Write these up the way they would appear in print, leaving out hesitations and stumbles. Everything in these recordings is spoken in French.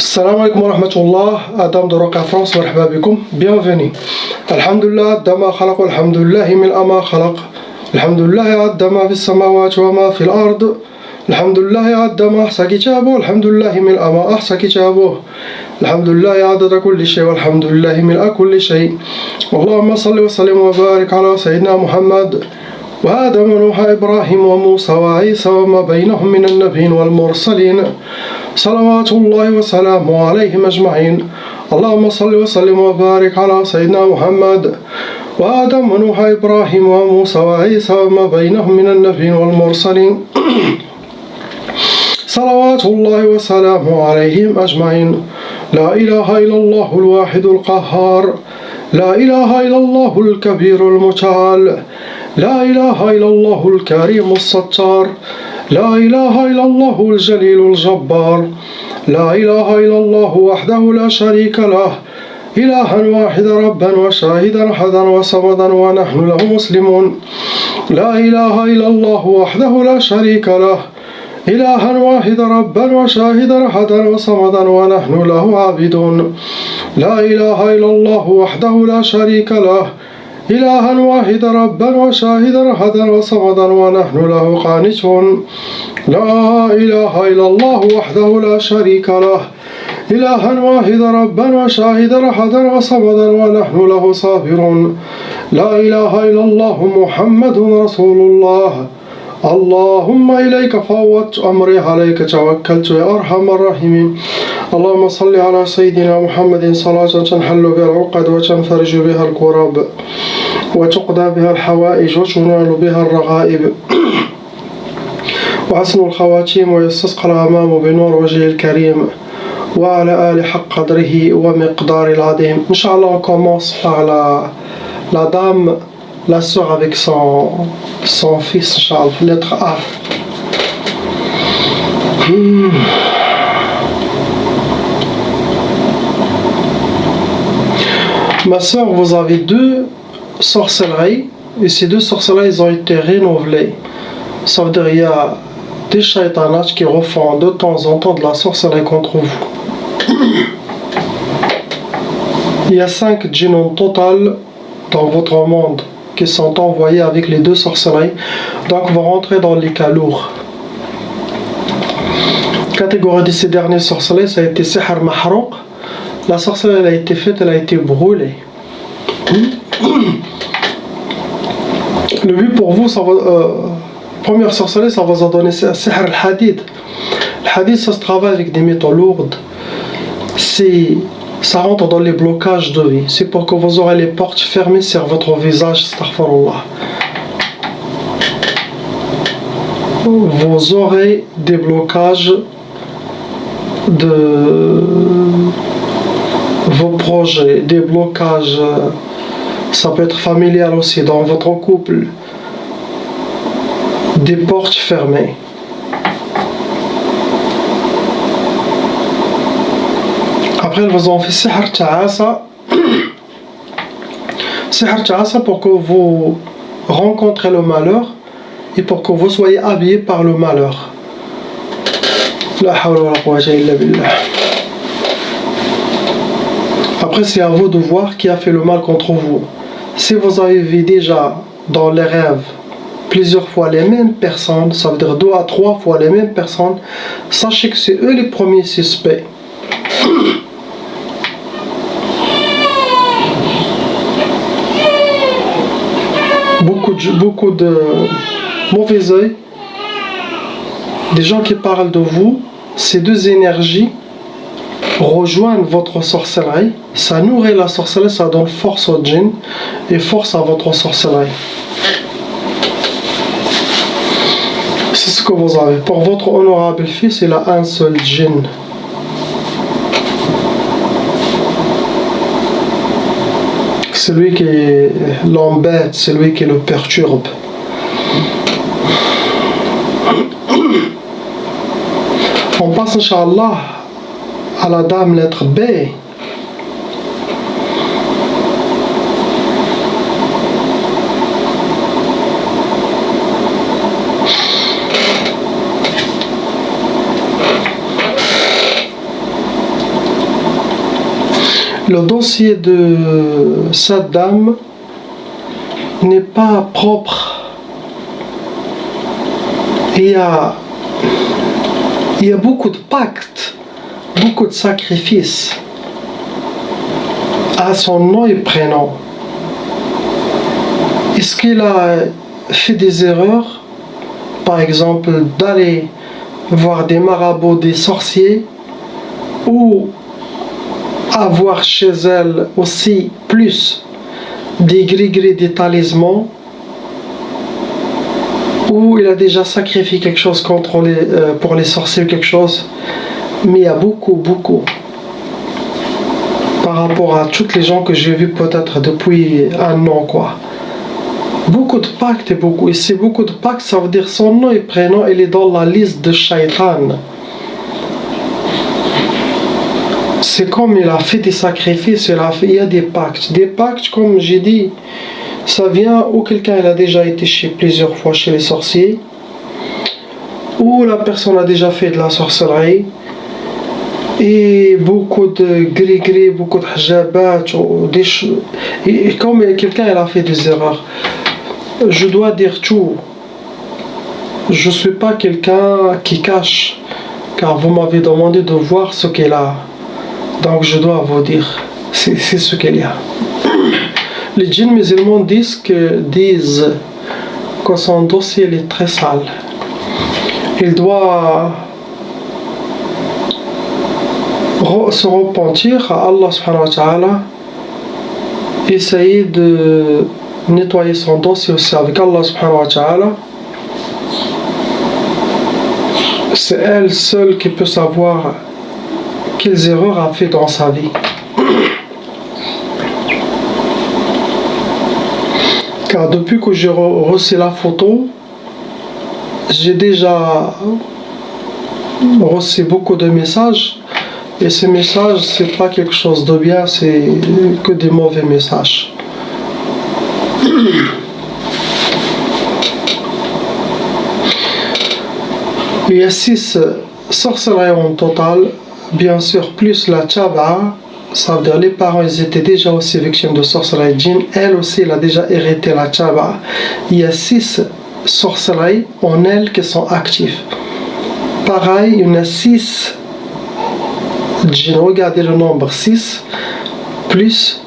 Salam alaikum wa rahmatullah, Adam de Roca France, marhaba bikum, bienvenue. Alhamdulillah, Dama khalaq, alhamdulillah, mil ama khalaq. Alhamdulillah, Dama fis samawat wa ma fil ard. Alhamdulillah, Dama ahsa kitabu, alhamdulillah, mil ama ahsa kitabu. Alhamdulillah, adada kulli shay, walhamdulillah, mil kulli shay. Allahumma salli wa sallim wa barik ala Sayyidina Muhammad. وآدم ونوح إبراهيم وموسى وعيسى وما بينهم من النبيين والمرسلين صلوات الله وسلامه عليهم أجمعين. اللهم صل وسلم وبارك على سيدنا محمد وآدم ونوح إبراهيم وموسى وعيسى وما بينهم من النبيين والمرسلين صلوات الله وسلامه عليهم أجمعين. لا إله إلا الله الواحد القهار، لا إله إلا الله الكبير المتعال، لا إله إلا الله الكريم الستار، لا إله إلا الله الجليل الجبار، لا إله إلا الله وحده لا شريك له، إلها واحدا ربا وشاهدا أحدا وصمدا ونحن له مسلمون. لا إله إلا الله وحده لا شريك له، إلها واحدا ربا وشاهدا أحدا وصمدا ونحن له عابدون. لا إله إلا الله وحده لا شريك له، إلها واحدا ربا وشاهدا أحدا وصمدا ونحن له قانتون. لا إله إلا الله وحده لا شريك له، إلها واحدا ربا وشاهدا أحدا وصمدا ونحن له صابرون. لا إله إلا الله محمد رسول الله. اللهم إليك فوضت أمري، عليك توكلت يا أرحم الراحمين. اللهم صل على سيدنا محمد صلاة تنحل بها العقد وتنفرج بها الكرب وتقضى بها الحوائج وتنال بها الرغائب وحسن الخواتيم ويستسقى الغمام بنور وجهه الكريم وعلى آل حق قدره ومقدار العظيم. Inch'Allah, on commence par la dame, la sœur avec son fils, Inch'Allah, lettre A. Ma sœur, vous avez deux sorcelleries, et ces deux sorcelleries ont été renouvelées. Ça veut dire qu'il y a des shaitanats qui refont de temps en temps de la sorcellerie contre vous. Il y a 5 djinns en total dans votre monde qui sont envoyés avec les deux sorcelleries, donc vous rentrez dans les cas lourds. Catégorie de ces dernières sorcelleries, ça a été Sihr Mahrouq. La sorcellerie elle a été faite, elle a été brûlée. Le but pour vous, ça va, première sorcellerie, ça va vous donner Sihr al-Hadid. Le Hadid, ça se travaille avec des métaux lourdes. Ça rentre dans les blocages de vie. C'est pour que vous aurez les portes fermées sur votre visage. Astaghfirullah. Vous aurez des blocages de vos projets, des blocages, ça peut être familial aussi dans votre couple, des portes fermées. Après, ils vous ont fait Sihr Ta'asa. Sihr Ta'asa pour que vous rencontrez le malheur et pour que vous soyez habillés par le malheur. La hawla wa la quwwata illa billah. Après, c'est à vous de voir qui a fait le mal contre vous. Si vous avez vu déjà dans les rêves plusieurs fois les mêmes personnes, ça veut dire 2 à 3 fois les mêmes personnes, sachez que c'est eux les premiers suspects. Beaucoup de mauvais œil, des gens qui parlent de vous, ces deux énergies rejoignent votre sorcellerie, ça nourrit la sorcellerie, ça donne force au djinn et force à votre sorcellerie. C'est ce que vous avez. Pour votre honorable fils, il a un seul djinn. C'est lui qui l'embête, c'est lui qui le perturbe. On passe, Inch'Allah, à la dame lettre B. Le dossier de cette dame n'est pas propre. Il y a beaucoup de pactes, beaucoup de sacrifices à son nom et prénom. Est-ce qu'il a fait des erreurs, par exemple d'aller voir des marabouts, des sorciers, ou avoir chez elle aussi plus des gris-gris, des talismans, ou il a déjà sacrifié quelque chose pour les sorciers ou quelque chose. Mais il y a beaucoup, par rapport à toutes les gens que j'ai vus peut-être depuis un an, quoi. Beaucoup de pactes et c'est beaucoup de pactes, ça veut dire son nom et prénom, il est dans la liste de Shaitan. C'est comme il a fait des sacrifices, il y a des pactes. Des pactes, comme j'ai dit, ça vient ou quelqu'un il a déjà été plusieurs fois chez les sorciers, ou la personne a déjà fait de la sorcellerie, et beaucoup de gris-gris, beaucoup de hijabat, et comme quelqu'un il a fait des erreurs. Je dois dire tout. Je ne suis pas quelqu'un qui cache, car vous m'avez demandé de voir ce qu'il a. Donc je dois vous dire, c'est ce qu'il y a. Les djinns musulmans disent que son dossier est très sale. Il doit se repentir à Allah subhanahu wa ta'ala, essayer de nettoyer son dossier aussi avec Allah subhanahu wa ta'ala. C'est elle seule qui peut savoir quelles erreurs a fait dans sa vie. Car depuis que j'ai reçu la photo, j'ai déjà reçu beaucoup de messages, et ces messages c'est pas quelque chose de bien, c'est que des mauvais messages. Il y a 6 sorcelleries en total, bien sûr, plus la tchaba. Ça veut dire les parents ils étaient déjà aussi victimes de sorcellerie djinn. Elle aussi elle a déjà hérité la tchaba. Il y a 6 sorcelleries en elle qui sont actives. Pareil, il y en a 6 djinn. Regardez le nombre 6 plus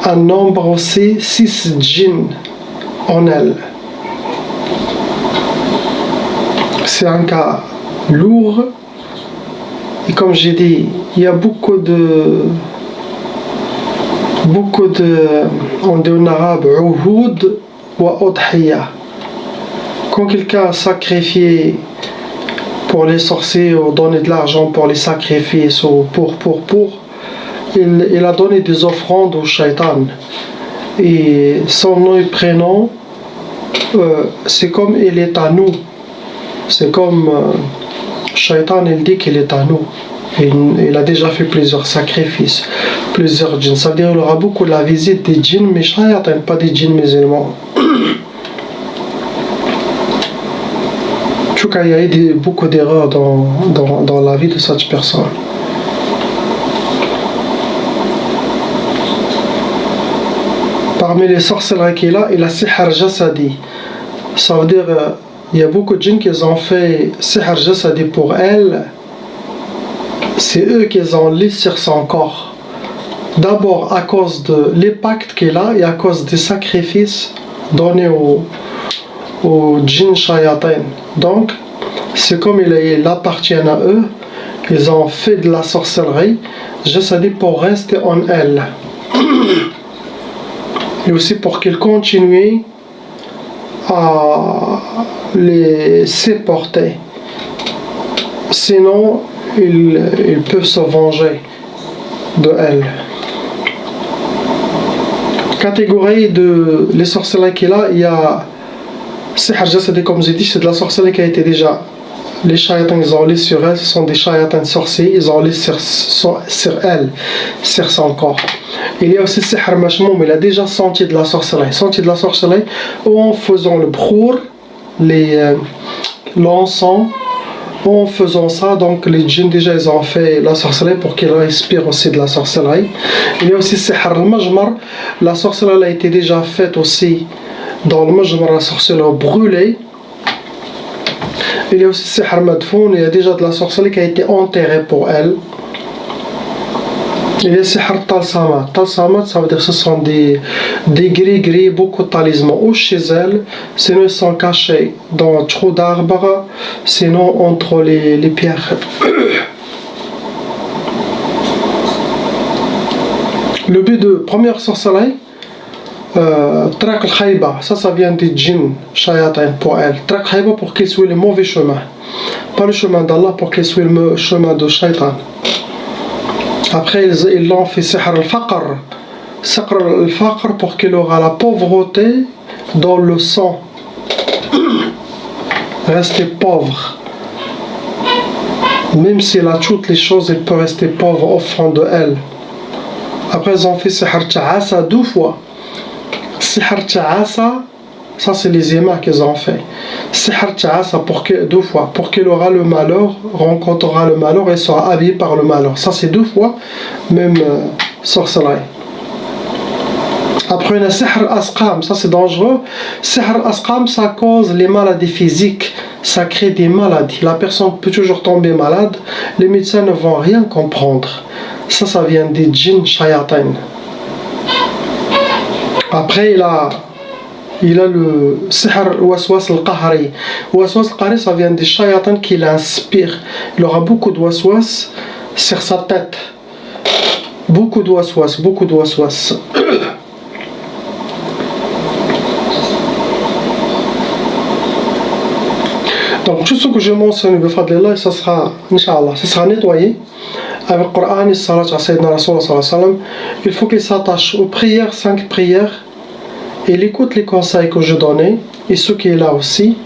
un nombre aussi 6 djinn en elle. C'est un cas lourd, et comme j'ai dit, il y a beaucoup de on dit en arabe uhud wa udhiya. Quand quelqu'un a sacrifié pour les sorciers ou donné de l'argent pour les sacrifices ou il a donné des offrandes au shaitan, et son nom et prénom c'est comme il est à nous. C'est comme Shaitan, il dit qu'il est à nous. Il a déjà fait plusieurs sacrifices, plusieurs djinns. Ça veut dire qu'il aura beaucoup la visite des djinns, mais Shaitan, pas des djinns musulmans. En tout cas, il y a eu beaucoup d'erreurs dans la vie de cette personne. Parmi les sorcelleries qu'il a, il a sihr jasadi. Ça veut dire il y a beaucoup de djinns qui ont fait sihr jasadi pour elle. C'est eux qui ont lis sur son corps. D'abord à cause de les pactes qu'il a et à cause des sacrifices donnés aux djinns shayatin. Donc, c'est comme il appartient à eux, ils ont fait de la sorcellerie jasadi pour rester en elle. Et aussi pour qu'ils continuent à les supporter. Sinon, ils peuvent se venger de elle. Catégorie de les sorcelleries qu'il a, il y a sihr jasadi, comme j'ai dit, c'est de la sorcellerie qui a été déjà. Les shayatans, ils ont lis sur elle, ce sont des shayatans sorciers, ils ont lis sur elle, sur son corps. Il y a aussi sihr mashmoum, il a déjà senti de la sorcellerie, ou en faisant le bkhour, l'encens, En faisant ça, donc les djinns déjà ils ont fait la sorcellerie pour qu'ils respirent aussi de la sorcellerie. Il y a aussi sihr al-majmar. La sorcellerie a été déjà faite aussi dans le majmar, la sorcellerie brûlée. Il y a aussi sihr madfoun, il y a déjà de la sorcellerie qui a été enterrée pour elle. Il y a sihr talsamat. Talsamat, ça veut dire que ce sont des gris-gris, beaucoup de talismans ou chez elles, sinon ils sont cachés dans le trou d'arbre, sinon entre les pierres. Le but de première sorcellerie, Trak al-Khayba, ça vient des djinns, shayatin pour elle. Trak al-Khayba pour qu'ils suivent le mauvais chemin, pas le chemin d'Allah, pour qu'ils suivent le chemin de shaitan. Après, ils l'ont fait sihr al-faqr. Sihr al-faqr pour qu'il aura la pauvreté dans le sang. Rester pauvre. Même s'il a toutes les choses, il peut rester pauvre au fond de elle. Après, ils ont fait sihr ta'asa 2 fois. Sihr ta'asa, ça c'est les imams qu'ils ont fait. Sihr ta'asa pour que 2 fois, pour qu'il aura le malheur, rencontrera le malheur et sera habillé par le malheur. Ça c'est 2 fois, même sorcellerie. Après, il y a sihr al-asqam, ça c'est dangereux. Sihr al-asqam, ça cause les maladies physiques, ça crée des maladies. La personne peut toujours tomber malade, les médecins ne vont rien comprendre. Ça vient des djinns shayatin. Après, il a le sihr waswas al-qahri. Waswas al-qahri, ça vient des shayatans qui l'inspirent. Il aura beaucoup de waswas sur sa tête. Beaucoup de waswas, beaucoup de waswas. Donc tout ce que je mentionne, ça sera, Inch'Allah, ça sera nettoyé avec le Coran et Salat à Sayyidina Rasulullah sallallahu alayhi wa sallam. Il faut qu'il s'attache aux prières, 5 prières. Il écoute les conseils que je donnais, et ce qui est là aussi.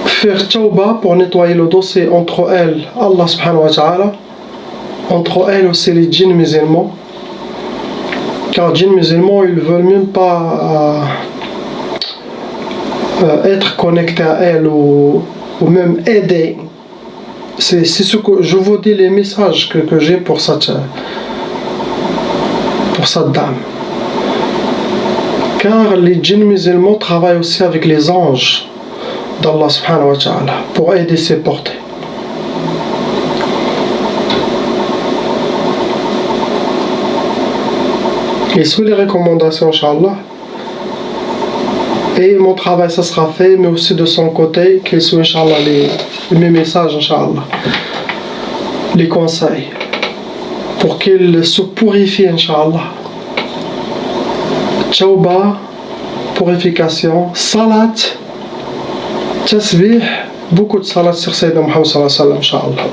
Faire tawba pour nettoyer le dossier entre elles, Allah subhanahu wa ta'ala, entre elles aussi les djinns musulmans. Car les djinns musulmans, ils ne veulent même pas être connectés à elles ou même aider. C'est ce que je vous dis, les messages que j'ai pour cette dame. Car les djinns musulmans travaillent aussi avec les anges d'Allah subhanahu wa ta'ala pour aider ses portées. Et sous les recommandations, Inch'Allah, et mon travail ça sera fait, mais aussi de son côté, qu'il suit Inch'Allah mes messages, Inch'Allah, les conseils, pour qu'il se purifie, Inch'Allah. Tawba, purification, salat, tasbih, beaucoup de salat sur Sayyidina Muhammad sallallahu alayhi wa sallam, Inch'Allah.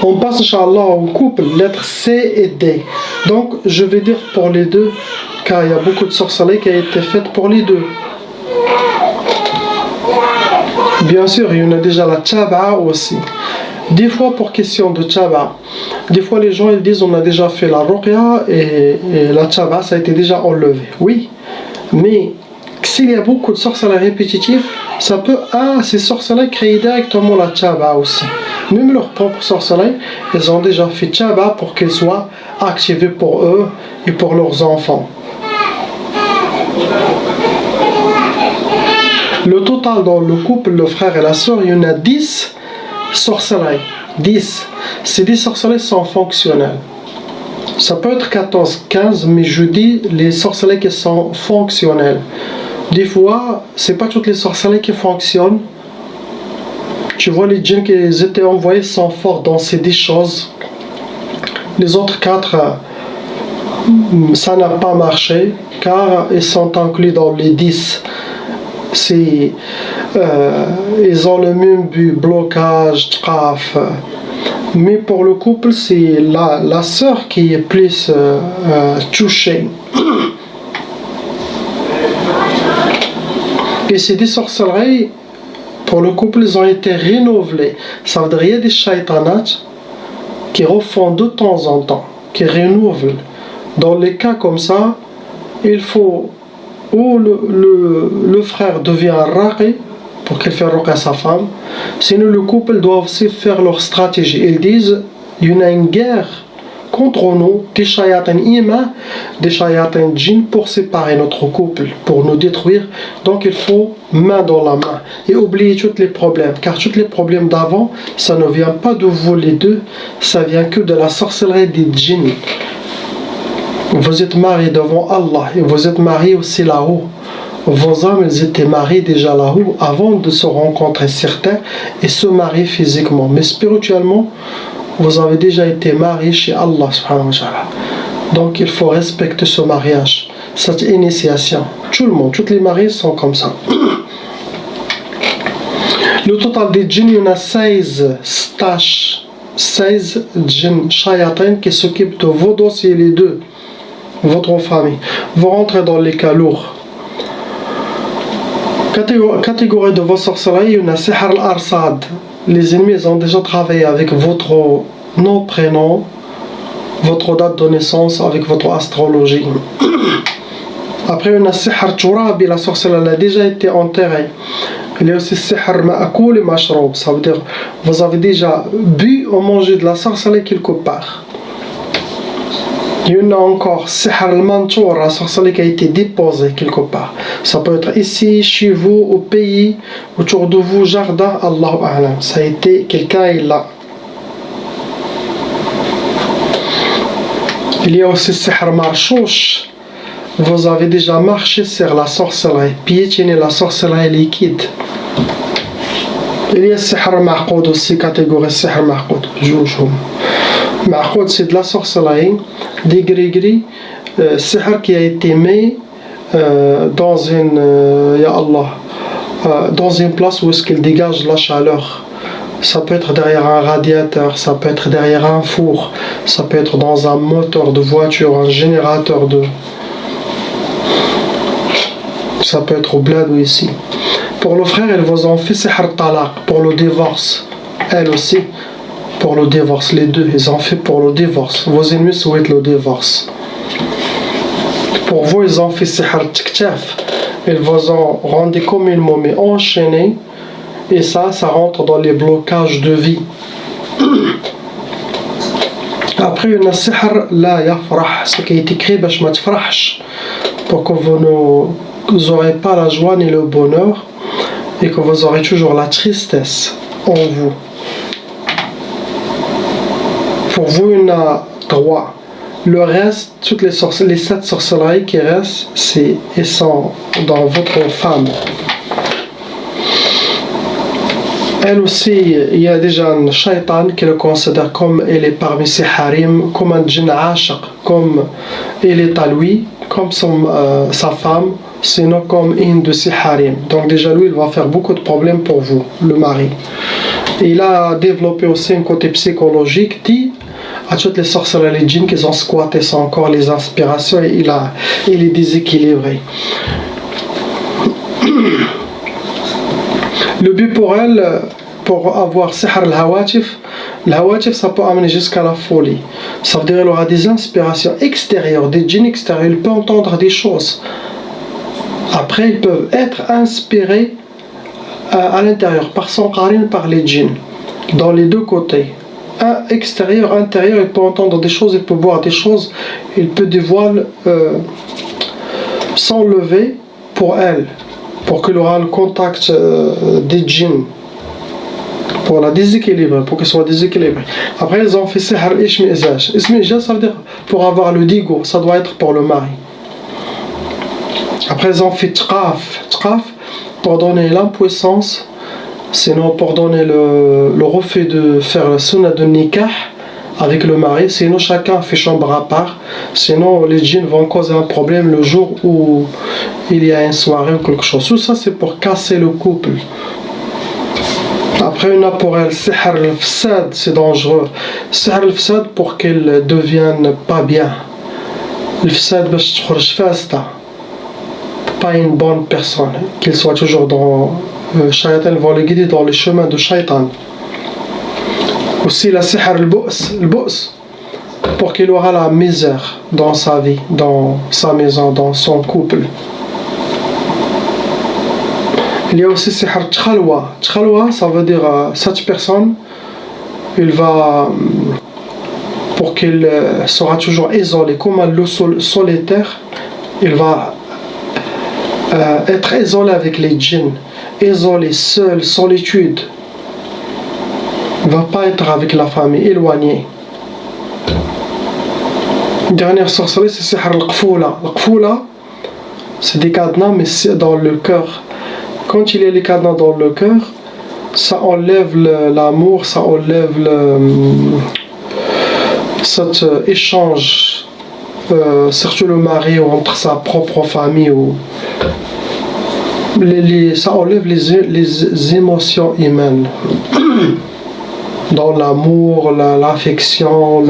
On passe, Inch'Allah, au couple, lettres C et D. Donc, je vais dire pour les deux, car il y a beaucoup de sorcellerie qui a été faite pour les deux. Bien sûr, il y en a déjà la tchaba aussi. Des fois, pour question de tchaba, des fois les gens ils disent on a déjà fait la ruqya et la tchaba ça a été déjà enlevé. Oui, mais s'il y a beaucoup de sorcellerie répétitive, ça peut, ces sorcelleries créer directement la tchaba aussi. Même leur propre sorcellerie, ils ont déjà fait tchaba pour qu'elle soit activée pour eux et pour leurs enfants. Le total dans le couple, le frère et la soeur, il y en a 10 sorcelleries. 10. Ces 10 sorcelleries sont fonctionnelles. Ça peut être 14, 15, mais je dis les sorcelleries qui sont fonctionnelles. Des fois, c'est pas toutes les sorcelleries qui fonctionnent. Tu vois, les djinns qui étaient envoyés sont forts dans ces 10 choses. Les autres 4, ça n'a pas marché, car ils sont inclus dans les 10. Ils ont le même but, blocage, traf. Mais pour le couple, c'est la sœur qui est plus touchée. Et ces 10 sorcelleries, pour le couple, ils ont été renouvelés. Ça veut dire qu'il y a des shaitanats qui refont de temps en temps, qui renouvellent. Dans les cas comme ça, il faut ou le frère devient raqi, pour qu'il fasse ruqya à sa femme. Sinon, le couple doit aussi faire leur stratégie. Ils disent, il y en a une guerre contre nous, des shayatins ima, des shayatins djinn pour séparer notre couple, pour nous détruire. Donc il faut main dans la main et oublier tous les problèmes, car tous les problèmes d'avant, ça ne vient pas de vous les deux, ça vient que de la sorcellerie des djinns. Vous êtes mariés devant Allah et vous êtes mariés aussi là-haut. Vos âmes, ils étaient mariés déjà là-haut avant de se rencontrer certains et se marier physiquement. Mais spirituellement, vous avez déjà été mariés chez Allah subhanahu wa ta'ala. Donc il faut respecter ce mariage, cette initiation. Tout le monde, toutes les mariés sont comme ça. Le total des djinns, il y en a 16 stages, 16 djinns shayatin qui s'occupent de vos dossiers, les deux, votre famille. Vous rentrez dans les cas lourds. Catégorie de vos sorcelleries, il y en a Sihr al-Arsad. Les ennemis ont déjà travaillé avec votre nom, prénom, votre date de naissance, avec votre astrologie. Après, il y en a Sihr Turabi, la sorcellerie a déjà été enterrée. Il y a aussi Sihr Ma'akoul et Mashroub, ça veut dire vous avez déjà bu ou mangé de la sorcellerie quelque part. Il y en a encore Sihr al-Mantour, la sorcellerie qui a été déposée quelque part. Ça peut être ici, chez vous, au pays, autour de vous, jardin, Allahu A'lam. Ça a été, quelqu'un est là. Il y a aussi Sihr Marchouch. Vous avez déjà marché sur la sorcellerie, piétiné la sorcellerie liquide. Il y a Sihr Ma'qoud aussi, catégorie Sihr Ma'qoud. Ma'qoud, c'est de la sorcellerie, des gris-gris, Sihr qui a été mis dans une, ya Allah, dans une place où est-ce qu'il dégage la chaleur. Ça peut être derrière un radiateur, ça peut être derrière un four, ça peut être dans un moteur de voiture, un générateur de... Ça peut être au bled ou ici. Pour le frère, ils vous ont fait Sihr Talaq, pour le divorce. Elle aussi, pour le divorce. Les deux, ils ont fait pour le divorce. Vos ennemis souhaitent le divorce. Pour vous, ils ont fait Sihr Tiktaf. Ils vous ont rendu comme une momie enchaînée. Et ça rentre dans les blocages de vie. Après, il y a un Sihr La Yafrah, ce qui est écrit Bash Ma Tfrahsh, pour que vous n'aurez pas la joie ni le bonheur et que vous aurez toujours la tristesse en vous. Pour vous, il y en a 3. Le reste, toutes les 7 sorcelleries qui restent, elles sont dans votre femme. Elle aussi, il y a déjà un shaitan qui le considère comme elle est parmi ses harim, comme un djinn ashaq, comme elle est à lui, comme sa femme, sinon comme une de ses harim. Donc déjà lui, il va faire beaucoup de problèmes pour vous, le mari. Et il a développé aussi un côté psychologique, dit à toutes les sorcières et les djinns qui ont squatté son corps, les inspirations, et il est déséquilibré. Le but pour elle, pour avoir Sihr al-Hawatif, ça peut amener jusqu'à la folie. Ça veut dire qu'elle aura des inspirations extérieures, des djinns extérieurs, elle peut entendre des choses. Après, ils peuvent être inspirés à l'intérieur, par son qarin, par les djinns, dans les deux côtés. Extérieur, intérieur, il peut entendre des choses, il peut voir des choses, il peut dévoiler, s'enlever pour elle, pour qu'elle aura le contact des djinns, pour la déséquilibrer, pour qu'elle soit déséquilibrée. Après, ils ont fait Sihr Ishmi'zaj. Ishmi'zaj, ça veut dire pour avoir le digo, ça doit être pour le mari. Après, ils ont fait Tqaf, pour donner l'impuissance, sinon pour donner le refus de faire le sunnah de nikah avec le mari, sinon chacun fait chambre à part, sinon les djinns vont causer un problème le jour où il y a une soirée ou quelque chose. Tout ça c'est pour casser le couple. Après on a pour elle Sihr al-Fsad, c'est dangereux. Sihr al-Fsad pour qu'elle ne devienne pas bien. Le-Fsad bash tkhorj fasta, pas une bonne personne, qu'il soit toujours dans Shaitan va le guider dans les chemins de Shaitan. Aussi la Sihr al-Bu's, pour qu'il aura la misère dans sa vie, dans sa maison, dans son couple. Il y a aussi sihr tchalwa. Tchalwa, ça veut dire cette personne, il va, pour qu'il sera toujours isolé, comme un loup solitaire, il va être isolé avec les djinns, isolé, seul, solitude. Il ne va pas être avec la famille, éloigné. Dernière sorcellerie, c'est sihr al-qfoula. Al-qfoula, c'est des cadenas, mais c'est dans le cœur. Quand il y a les cadenas dans le cœur, ça enlève l'amour, ça enlève cet échange, surtout le mari ou entre sa propre famille. Ou ça enlève les émotions humaines. Dans l'amour, l'affection,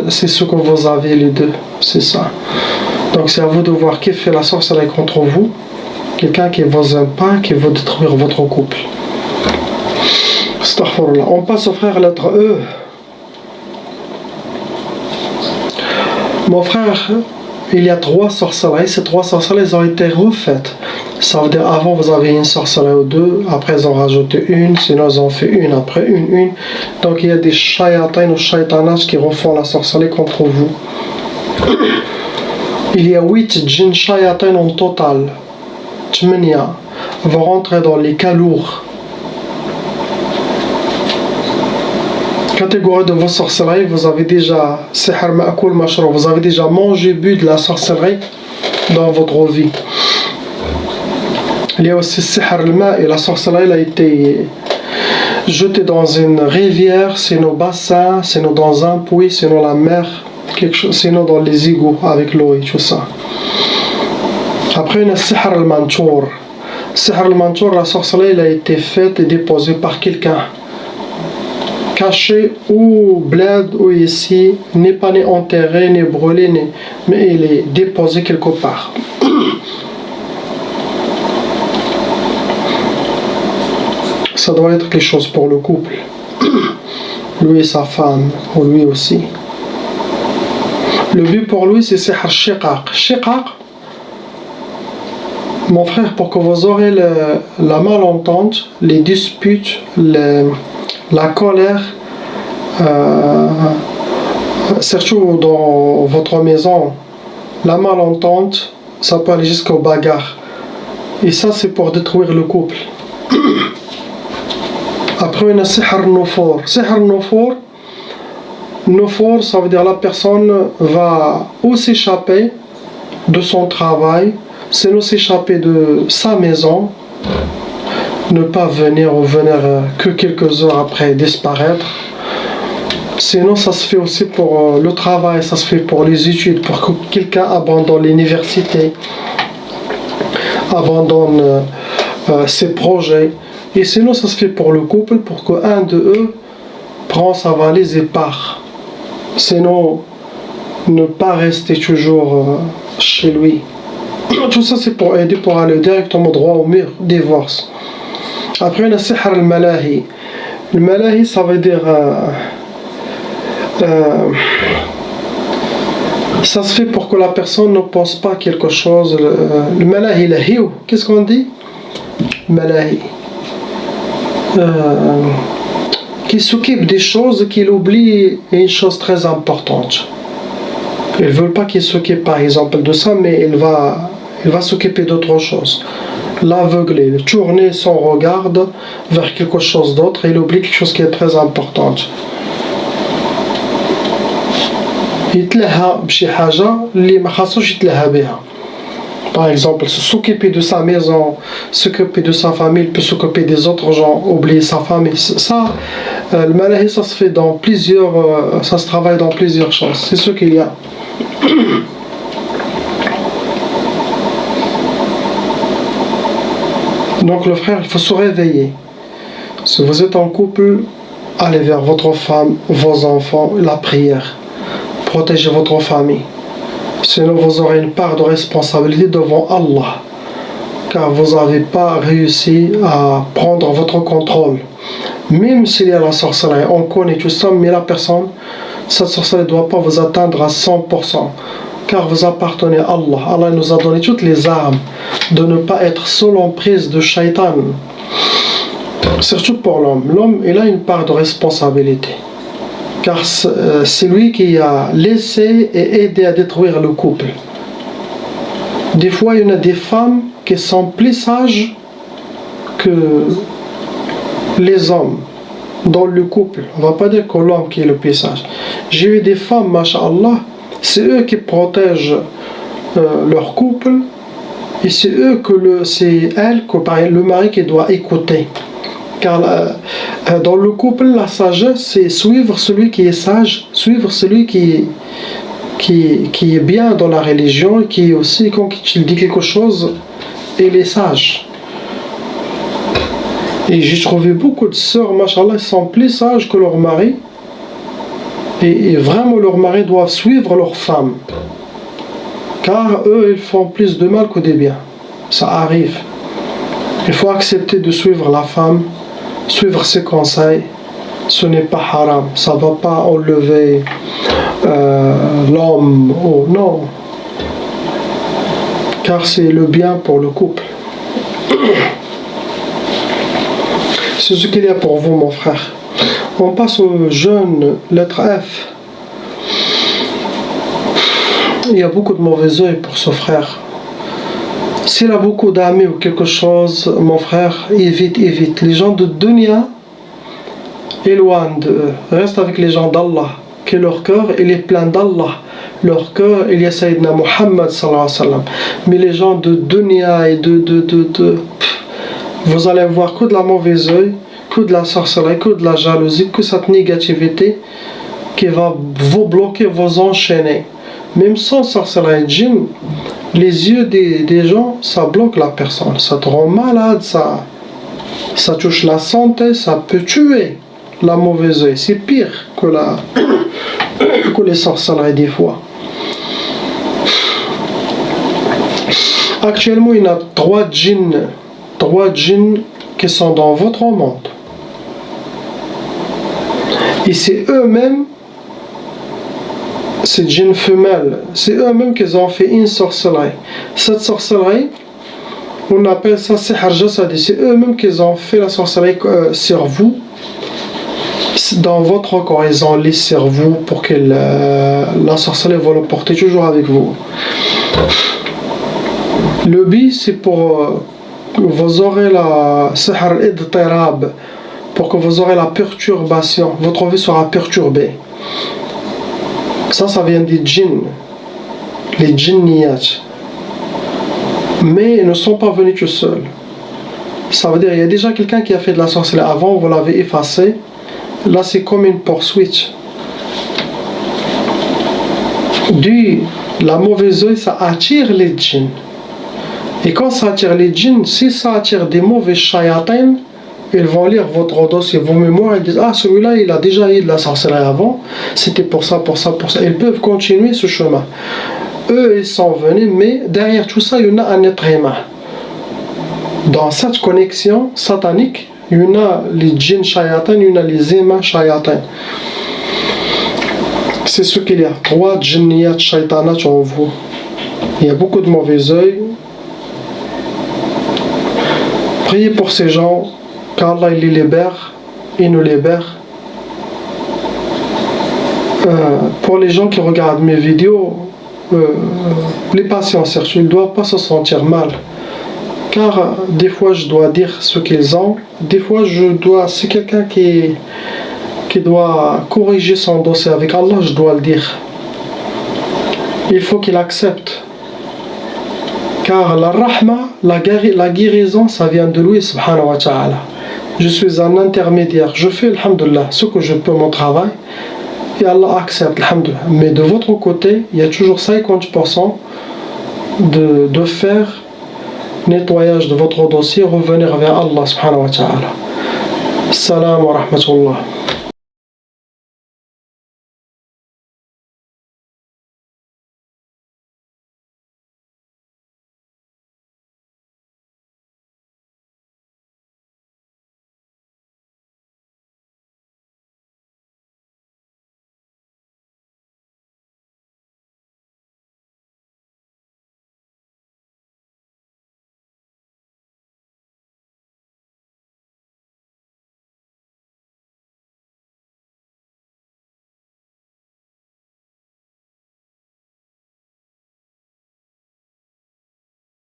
c'est ce que vous avez les deux, c'est ça. Donc c'est à vous de voir qui fait la sorcellerie contre vous. Quelqu'un qui ne vous aime pas, qui veut détruire votre couple. Astaghfirullah. On passe au frère lettre E. Mon frère, il y a 3 sorcelleries. Ces 3 sorcelleries ont été refaites. Ça veut dire avant vous avez une sorcellerie ou 2, après ils ont rajouté une, sinon ils ont fait une, après une. Donc il y a des shayatins ou shaytanages qui refont la sorcellerie contre vous. Il y a 8 djinns shayatins en total. Tmania vont rentrer dans les cas lourds. Catégorie de vos sorcelleries, vous avez déjà sihr ma'koul mashrou, vous avez déjà mangé, bu de la sorcellerie dans votre vie. Il y a aussi sihr al-ma, et la sorcellerie a été jetée dans une rivière, sinon bassin, sinon dans un puits, sinon la mer, quelque chose, sinon dans les égouts avec l'eau et tout ça. Après, il y a sihr al-manchour. Sihr al-manchour, la sorcellerie a été faite et déposée par quelqu'un. Caché ou bled ou ici, n'est pas ni enterré, ni brûlé, mais il est déposé quelque part. Ça doit être quelque chose pour le couple. Lui et sa femme, ou lui aussi. Le but pour lui, c'est sihr shiqaq. Shiqaq, mon frère, pour que vous aurez la malentente, les disputes, la colère, surtout dans votre maison, la malentente, ça peut aller jusqu'aux bagarres. Et ça, c'est pour détruire le couple. Après, on a sihr nufour. Sihr nufour, nufour, ça veut dire la personne va ou s'échapper de son travail, sinon s'échapper de sa maison, ne pas venir ou venir que quelques heures après disparaître. Sinon ça se fait aussi pour le travail, ça se fait pour les études, pour que quelqu'un abandonne l'université, abandonne ses projets. Et sinon ça se fait pour le couple, pour qu'un de eux prend sa valise et part. Sinon ne pas rester toujours chez lui. Tout ça c'est pour aider pour aller directement droit au mur, divorce. Après on a sihr al-malahi. Le malahi, ça veut dire ça se fait pour que la personne ne pense pas quelque chose. Le malahi, le hiou, qu'est-ce qu'on dit? Malahi, qui s'occupe des choses qu'il oublie, une chose très importante. Ils ne veulent pas qu'il s'occupe par exemple de ça, mais il va s'occuper d'autre chose. L'aveugler, tourner son regard vers quelque chose d'autre, et il oublie quelque chose qui est très important. يتلهى بشي حاجة اللي ما خاصوش يتلهى بها. Par exemple, s'occuper de sa maison, s'occuper de sa famille, il peut s'occuper des autres gens, oublier sa famille. Ça, le malahi, ça se fait dans plusieurs, ça se travaille dans plusieurs choses. C'est ce qu'il y a. Donc le frère, il faut se réveiller. Si vous êtes en couple, allez vers votre femme, vos enfants, la prière. Protégez votre famille. Sinon vous aurez une part de responsabilité devant Allah. Car vous n'avez pas réussi à prendre votre contrôle. Même s'il y a la sorcellerie, on connaît tout ça, mais la personne Cette sorcellerie ne doit pas vous atteindre à 100%, car vous appartenez à Allah. Allah nous a donné toutes les armes de ne pas être sous l'emprise de Shaitan. Surtout pour l'homme. L'homme, il a une part de responsabilité. Car c'est lui qui a laissé et aidé à détruire le couple. Des fois, il y en a des femmes qui sont plus sages que les hommes dans le couple. On ne va pas dire que l'homme qui est le plus sage. J'ai eu des femmes, masha'Allah, c'est eux qui protègent leur couple, et c'est elles que le mari qui doit écouter. Car dans le couple, la sagesse, c'est suivre celui qui est sage, suivre celui qui est bien dans la religion, qui est aussi, quand il dit quelque chose, il est sage. Et j'ai trouvé beaucoup de sœurs, machallah, qui sont plus sages que leur mari. Et vraiment, leurs maris doivent suivre leurs femmes. Car eux, ils font plus de mal que de bien. Ça arrive. Il faut accepter de suivre la femme, suivre ses conseils. Ce n'est pas haram. Ça ne va pas enlever l'homme. Oh non. Car c'est le bien pour le couple. C'est ce qu'il y a pour vous, mon frère. On passe au jeûne, lettre F. Il y a beaucoup de mauvais œil pour ce frère. S'il a beaucoup d'amis ou quelque chose, mon frère, évite. Les gens de dunya, éloigne d'eux. Reste avec les gens d'Allah, que leur cœur, il est plein d'Allah. Leur cœur, il y a Sayyidina Muhammad sallallahu alayhi wa sallam. Mais les gens de dunya et vous allez voir que de la mauvaise œil, que de la sorcellerie, que de la jalousie, que cette négativité qui va vous bloquer, vous enchaîner. Même sans sorcellerie djinn, les yeux des gens, ça bloque la personne. Ça te rend malade, ça touche la santé, ça peut tuer. La mauvaise œil, c'est pire que les sorcelleries des fois. Actuellement, il y a 3 djinns qui sont dans votre monde. Et c'est eux-mêmes, ces djinns femelles, c'est eux-mêmes qui ont fait une sorcellerie. Cette sorcellerie, on appelle ça sihr jasadi. C'est eux-mêmes qui ont fait la sorcellerie sur vous. Dans votre corps, ils ont les sur vous pour que la sorcellerie va le porter toujours avec vous. Le but, c'est pour vous aurez la sihr al-idtirab, pour que vous aurez la perturbation, votre vie sera perturbée. Ça vient des djinns, les djinniyat. Mais ils ne sont pas venus tout seuls. Ça veut dire qu'il y a déjà quelqu'un qui a fait de la sorcellerie avant, vous l'avez effacé. Là, c'est comme une poursuite. La mauvaise œil, ça attire les djinns. Et quand ça attire les djinns, si ça attire des mauvais shayatins, ils vont lire votre dossier, vos mémoires, ils disent « Ah, celui-là, il a déjà eu de la sorcellerie avant, c'était pour ça. » Ils peuvent continuer ce chemin. Eux, ils sont venus, mais derrière tout ça, il y en a un être humain. Dans cette connexion satanique, il y en a les djinns shayatins, il y en a les humains shayatins. C'est ce qu'il y a. 3 djinniyat shaytanat en vous. Il y a beaucoup de mauvais œil. Priez pour ces gens, qu'Allah il les libère, il nous libère. Pour les gens qui regardent mes vidéos, les patients, ils ne doivent pas se sentir mal. Car des fois je dois dire ce qu'ils ont, des fois c'est quelqu'un qui doit corriger son dossier avec Allah, je dois le dire. Il faut qu'il accepte. Car la rahma, la guérison, ça vient de lui, subhanahu wa ta'ala. Je suis un intermédiaire, je fais, alhamdulillah, ce que je peux, mon travail, et Allah accepte, alhamdulillah. Mais de votre côté, il y a toujours 50% de faire nettoyage de votre dossier, revenir vers Allah, subhanahu wa ta'ala. Salam wa rahmatullah.